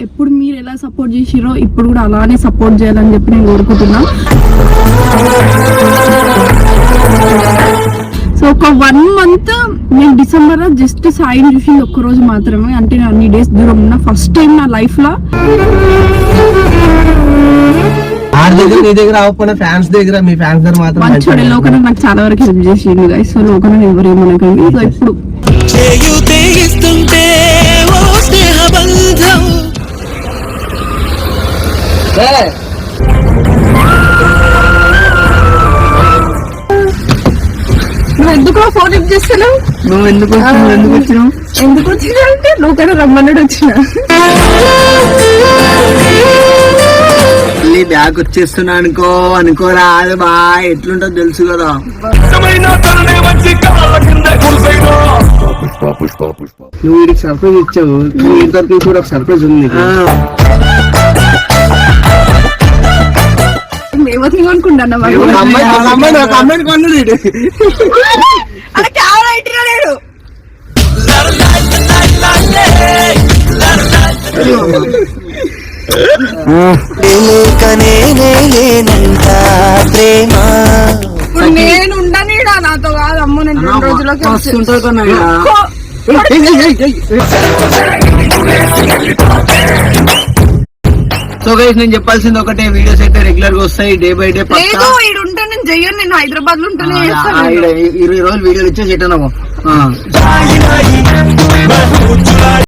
ఎప్పుడు మీరు ఎలా సపోర్ట్ చేసిరో ఇప్పుడు కూడా అలానే సపోర్ట్ చేయాలని చెప్పి నేను కోరుకుంటున్నా. సో ఒక 1 month నేను డిసెంబర్ లో జస్ట్ సాయిని చూసింది ఒక్కరోజు మాత్రమే, అంటే నేను అన్ని డేస్ దూరం ఉన్నా. ఫస్ట్ టైం నా లైఫ్ లో నీ దగ్గర ఫ్యాన్స్ దగ్గర మీ ఫ్యాన్స్ దగ్గర మాత్రం మంచోడే. లోకన నాకు చాలా వరకు హెల్ప్ చేసింది గైస్. సో లోకన ఎవరు ఏమనకండి. సో ఇప్పుడు నువ్వు ఎందుకు ఫోన్ లిఫ్ట్ చేస్తున్నావు? నువ్వు ఎందుకు వచ్చినావు అంటే లోకన రమ్మన్నాడు వచ్చిన. బ్యాగ్ వచ్చేస్తున్నా అనుకోరా, అది బా ఎట్లుంటో తెలుసు కదా. నువ్వు వీడికి సర్ప్రైజ్ ఇచ్చావు, వీడి తరఫు కూడా ఒక సర్ప్రైజ్ ఉంది. అనుకుంటున్నా అమ్మాయిని కొన్నాడు. నేను ఉండనీడా నాతో కాదు అమ్మ. నేను 2 రోజులకి సో గైస్ నేను చెప్పాల్సింది ఒకటే, వీడియోస్ అయితే రెగ్యులర్ గా వస్తాయి డే బై డే. ఉంటే నేను చెయ్యను, నేను హైదరాబాద్ లో ఉంటాను. 20 రోజులు వీడియోలు ఇచ్చేసి ఎట్టనమో